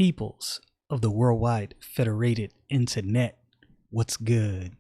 peoples of the worldwide federated internet. What's good?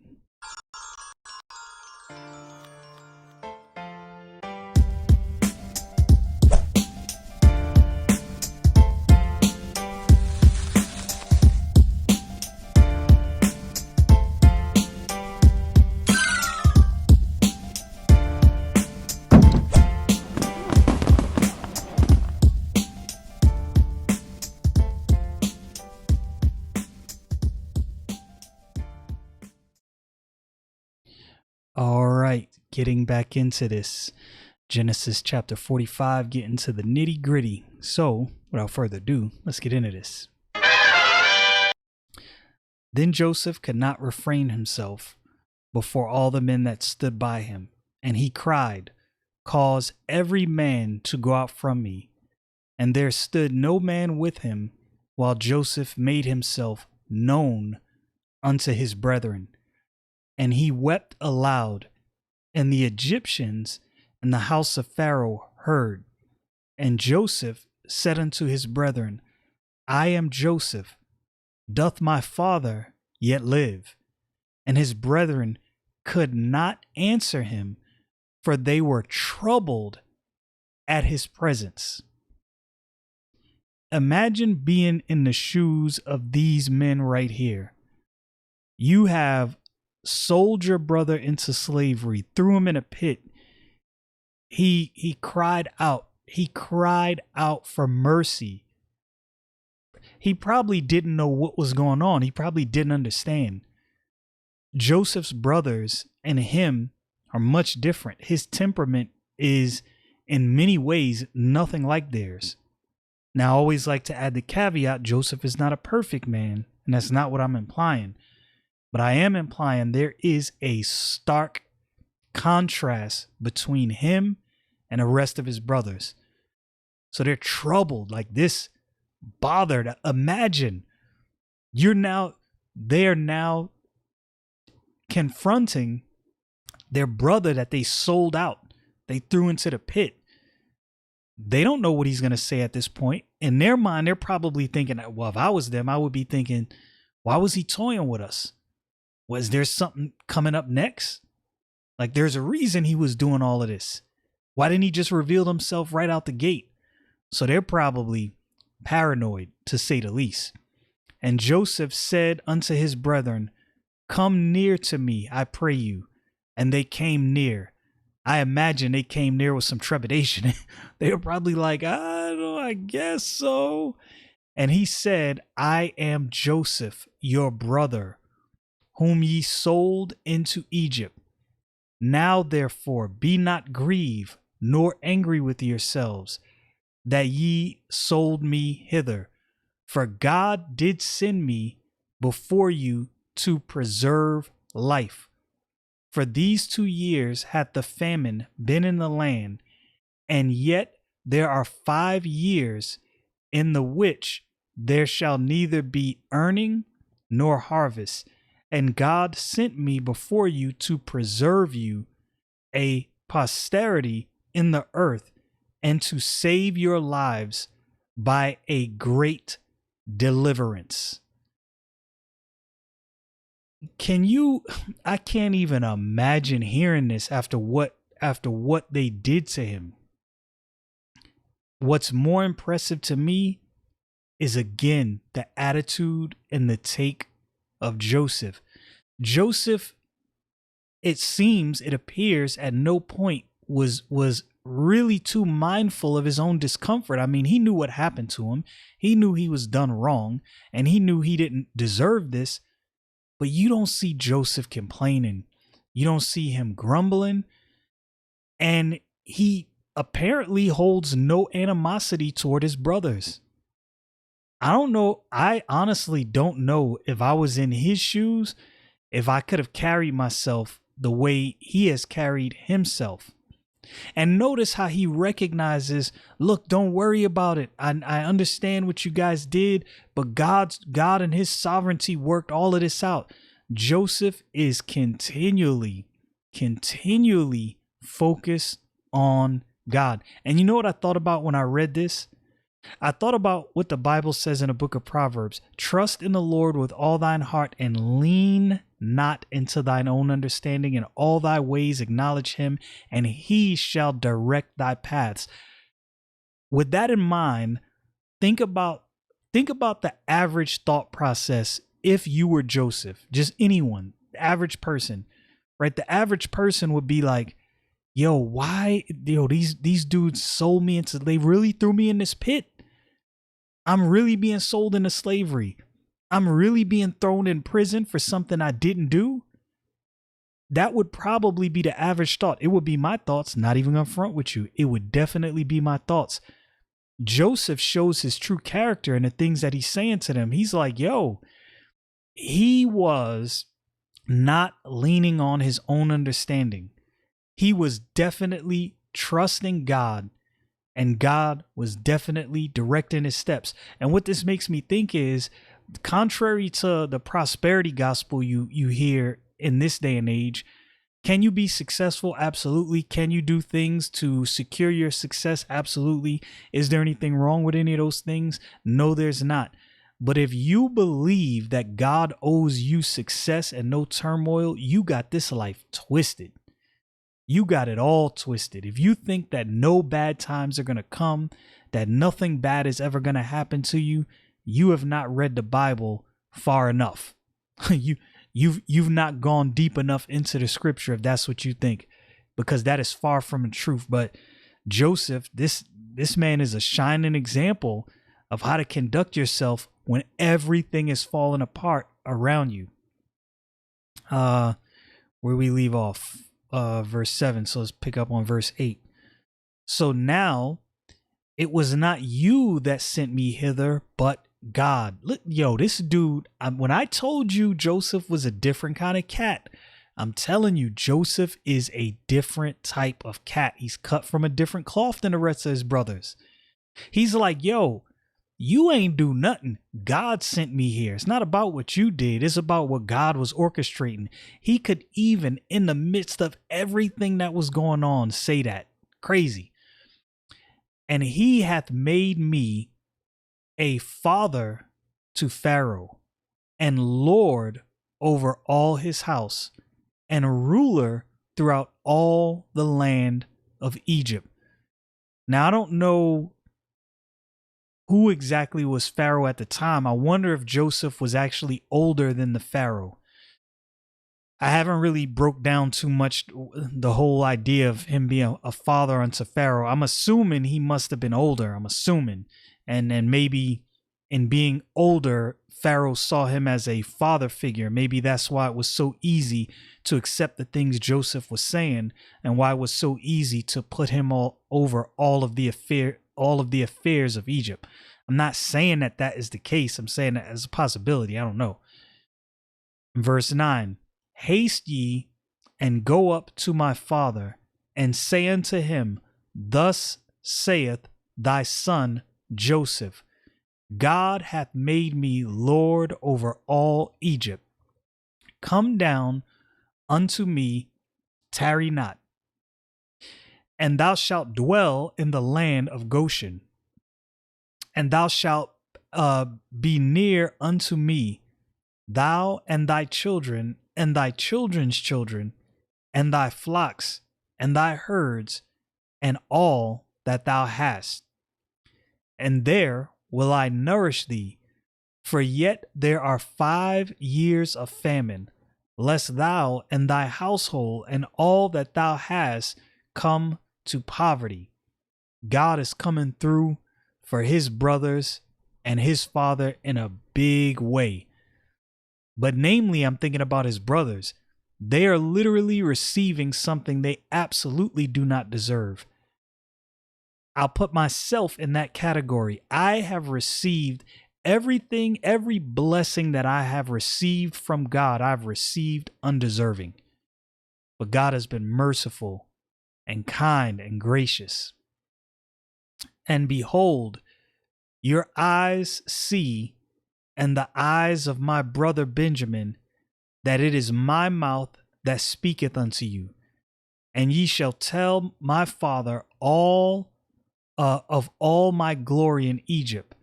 All right, getting back into this. Genesis chapter 45, getting to the nitty gritty. So, without further ado, let's get into this. Then Joseph could not refrain himself before all the men that stood by him, and he cried, "Cause every man to go out from me." And there stood no man with him, while Joseph made himself known unto his brethren. And he wept aloud, and the Egyptians and the house of Pharaoh heard. And Joseph said unto his brethren, I am Joseph. Doth my father yet live? And his brethren could not answer him, for they were troubled at his presence. Imagine being in the shoes of these men right here. You have sold your brother into slavery, threw him in a pit. He cried out. He cried out for mercy. He probably didn't know what was going on. He probably didn't understand. Joseph's brothers and him are much different. His temperament is in many ways nothing like theirs. Now, I always like to add the caveat, Joseph is not a perfect man, and that's not what I'm implying. But I am implying there is a stark contrast between him and the rest of his brothers. So they're troubled, like this, bothered. Imagine they're now confronting their brother that they sold out. They threw into the pit. They don't know what he's going to say at this point. In their mind, they're probably thinking, well, if I was them, I would be thinking, why was he toying with us? Was there something coming up next? Like, there's a reason he was doing all of this. Why didn't he just reveal himself right out the gate? So they're probably paranoid, to say the least. And Joseph said unto his brethren, Come near to me, I pray you. And they came near. I imagine they came near with some trepidation. They were probably like, I guess so. And he said, I am Joseph, your brother, whom ye sold into Egypt. Now therefore be not grieved, nor angry with yourselves, that ye sold me hither. For God did send me before you to preserve life. For these 2 years hath the famine been in the land, and yet there are 5 years in the which there shall neither be earning nor harvest. And God sent me before you to preserve you a posterity in the earth, and to save your lives by a great deliverance. I can't even imagine hearing this after what they did to him. What's more impressive to me is, again, the attitude and the take of Joseph. Joseph, it appears at no point was really too mindful of his own discomfort. I mean, he knew what happened to him. He knew he was done wrong, and he knew he didn't deserve this. But you don't see Joseph complaining. You don't see him grumbling. And he apparently holds no animosity toward his brothers. I don't know. I honestly don't know if I was in his shoes, if I could have carried myself the way he has carried himself. And notice how he recognizes, look, don't worry about it. I understand what you guys did, but God and his sovereignty worked all of this out. Joseph is continually focused on God. And you know what I thought about when I read this? I thought about what the Bible says in the book of Proverbs. Trust in the Lord with all thine heart and lean not into thine own understanding. In all thy ways acknowledge him, and he shall direct thy paths. With that in mind, think about the average thought process if you were Joseph, just anyone, average person, right? The average person would be like, yo, why, these dudes sold me into, they really threw me in this pit. I'm really being sold into slavery. I'm really being thrown in prison for something I didn't do. That would probably be the average thought. It would be my thoughts, not even gonna front with you. It would definitely be my thoughts. Joseph shows his true character and the things that he's saying to them. He's like, yo, he was not leaning on his own understanding. He was definitely trusting God, and God was definitely directing his steps. And what this makes me think is, contrary to the prosperity gospel you hear in this day and age, can you be successful? Absolutely. Can you do things to secure your success? Absolutely. Is there anything wrong with any of those things? No, there's not. But if you believe that God owes you success and no turmoil, you got this life twisted. You got it all twisted. If you think that no bad times are going to come, that nothing bad is ever going to happen to you, you have not read the Bible far enough. You've not gone deep enough into the scripture if that's what you think, because that is far from the truth. But Joseph, this man is a shining example of how to conduct yourself when everything is falling apart around you. Where we leave off, verse 7. So let's pick up on verse 8. So now it was not you that sent me hither, but God. Look, yo, this dude, when I told you Joseph was a different kind of cat, I'm telling you, Joseph is a different type of cat. He's cut from a different cloth than the rest of his brothers. He's like, yo, you ain't do nothing. God sent me here. It's not about what you did. It's about what God was orchestrating. He could even, in the midst of everything that was going on, say that. Crazy. And he hath made me a father to Pharaoh, and lord over all his house, and ruler throughout all the land of Egypt. Now, I don't know who exactly was Pharaoh at the time. I wonder if Joseph was actually older than the Pharaoh. I haven't really broke down too much the whole idea of him being a father unto Pharaoh. I'm assuming he must have been older. I'm assuming. And then maybe in being older, Pharaoh saw him as a father figure. Maybe that's why it was so easy to accept the things Joseph was saying, and why it was so easy to put him all over all of the affairs of Egypt. I'm not saying that that is the case. I'm saying that as a possibility. I don't know. Verse 9, haste ye and go up to my father and say unto him, thus saith thy son Joseph, God hath made me Lord over all Egypt. Come down unto me, tarry not. And thou shalt dwell in the land of Goshen. And thou shalt be near unto me, thou and thy children, and thy children's children, and thy flocks, and thy herds, and all that thou hast. And there will I nourish thee, for yet there are 5 years of famine, lest thou and thy household and all that thou hast come to poverty. God is coming through for his brothers and his father in a big way. But namely, I'm thinking about his brothers. They are literally receiving something they absolutely do not deserve. I'll put myself in that category. I have received everything, every blessing that I have received from God, I've received undeserving. But God has been merciful and kind and gracious. And behold, your eyes see, and the eyes of my brother Benjamin, that it is my mouth that speaketh unto you. And ye shall tell my father all of all my glory in Egypt,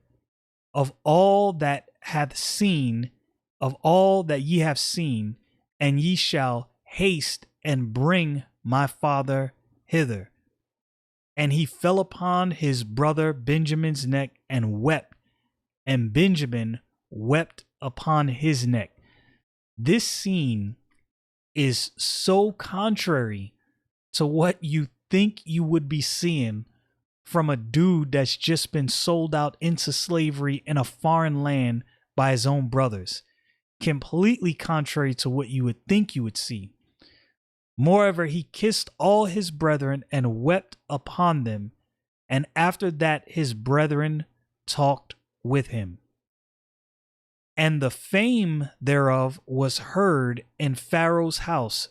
of all that hath seen, of all that ye have seen, and ye shall haste and bring my father hither. And he fell upon his brother Benjamin's neck and wept, and Benjamin wept upon his neck. This scene is so contrary to what you think you would be seeing from a dude that's just been sold out into slavery in a foreign land by his own brothers. Completely contrary to what you would think you would see. Moreover, he kissed all his brethren and wept upon them, and after that his brethren talked with him. And the fame thereof was heard in Pharaoh's house,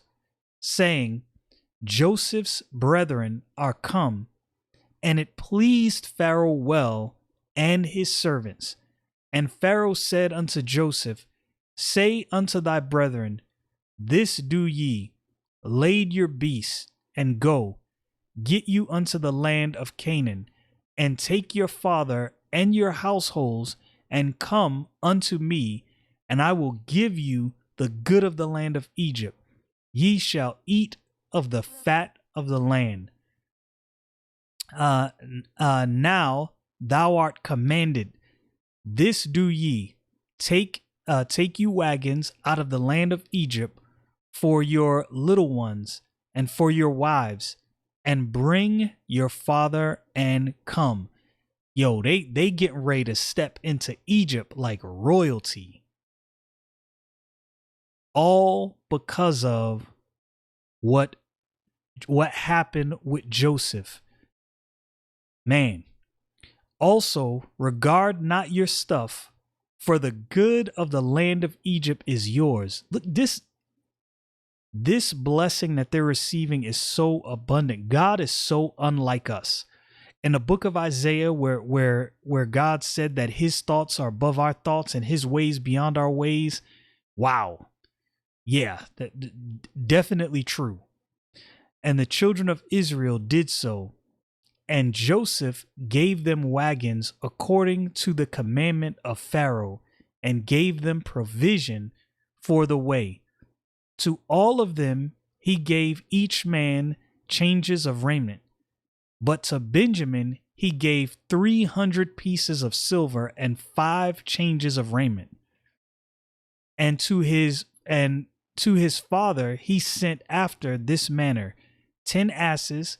saying, Joseph's brethren are come. And it pleased Pharaoh well, and his servants. And Pharaoh said unto Joseph, Say unto thy brethren, This do ye, lade your beasts, and go, get you unto the land of Canaan, and take your father and your households, and come unto me, and I will give you the good of the land of Egypt. Ye shall eat of the fat of the land. Now thou art commanded, this do ye, take you wagons out of the land of Egypt for your little ones and for your wives, and bring your father and come. Yo, they getting ready to step into Egypt like royalty. All because of what happened with Joseph. Man. Also, regard not your stuff, for the good of the land of Egypt is yours. Look, this blessing that they're receiving is so abundant. God is so unlike us. In the book of Isaiah, where God said that his thoughts are above our thoughts and his ways beyond our ways. Wow. Yeah, definitely true. And the children of Israel did so. And Joseph gave them wagons according to the commandment of Pharaoh, and gave them provision for the way. To all of them he gave each man changes of raiment. But to Benjamin he gave 300 pieces of silver and 5 changes of raiment. And to his father he sent after this manner 10 asses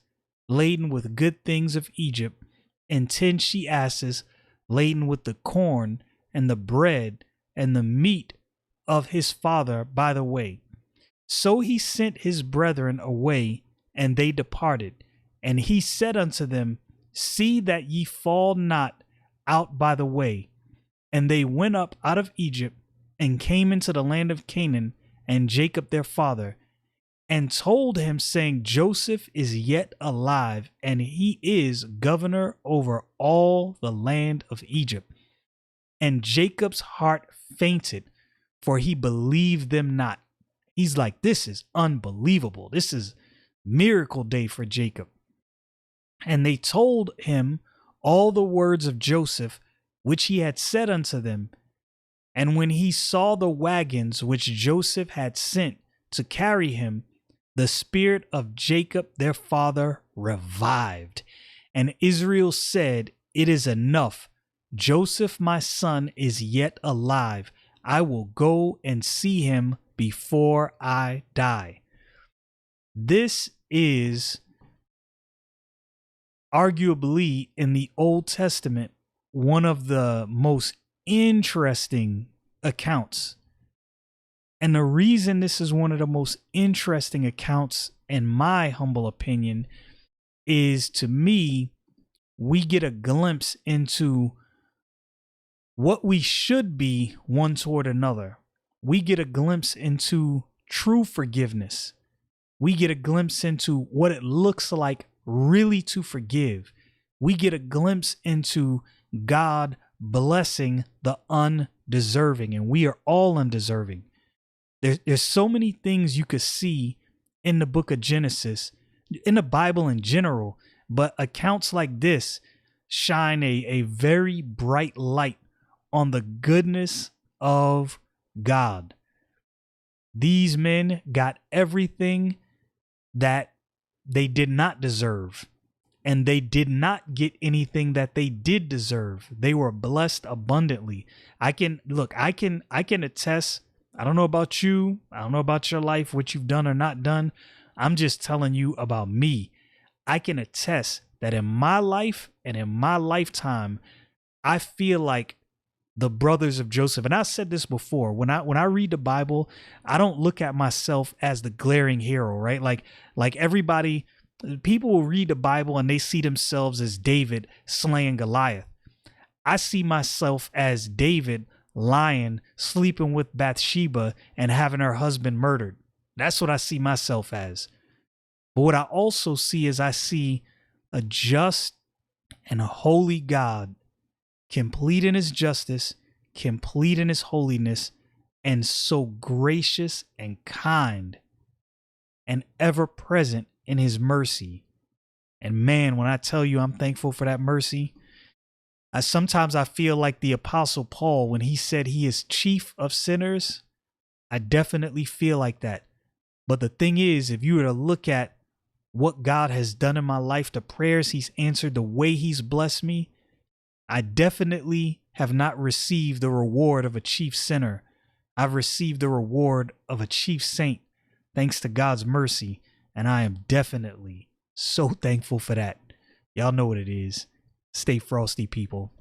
laden with good things of Egypt, and 10 she-asses laden with the corn and the bread and the meat of his father by the way. So he sent his brethren away, and they departed. And he said unto them, See that ye fall not out by the way. And they went up out of Egypt, and came into the land of Canaan, and Jacob their father, and told him, saying, Joseph is yet alive, and he is governor over all the land of Egypt. And Jacob's heart fainted, for he believed them not. He's like, this is unbelievable. This is miracle day for Jacob. And they told him all the words of Joseph, which he had said unto them. And when he saw the wagons which Joseph had sent to carry him, the spirit of Jacob their father revived. And Israel said, It is enough. Joseph my son is yet alive. I will go and see him before I die. This is arguably in the Old Testament one of the most interesting accounts. And the reason this is one of the most interesting accounts, in my humble opinion, is, to me, we get a glimpse into what we should be one toward another. We get a glimpse into true forgiveness. We get a glimpse into what it looks like really to forgive. We get a glimpse into God blessing the undeserving, and we are all undeserving. There's so many things you could see in the book of Genesis, in the Bible in general, but accounts like this shine a very bright light on the goodness of God. These men got everything that they did not deserve, and they did not get anything that they did deserve. They were blessed abundantly. I can attest. I don't know about you. I don't know about your life, what you've done or not done. I'm just telling you about me. I can attest that in my life and in my lifetime, I feel like the brothers of Joseph. And I said this before, when I read the Bible, I don't look at myself as the glaring hero, right? Like everybody, people will read the Bible and they see themselves as David slaying Goliath. I see myself as David lying, sleeping with Bathsheba and having her husband murdered. That's what I see myself as. But what I also see is I see a just and a holy God, complete in his justice, complete in his holiness, and so gracious and kind and ever present in his mercy. And man, when I tell you I'm thankful for that mercy, sometimes I feel like the Apostle Paul when he said he is chief of sinners. I definitely feel like that. But the thing is, if you were to look at what God has done in my life, the prayers he's answered, the way he's blessed me, I definitely have not received the reward of a chief sinner. I've received the reward of a chief saint, thanks to God's mercy. And I am definitely so thankful for that. Y'all know what it is. Stay frosty, people.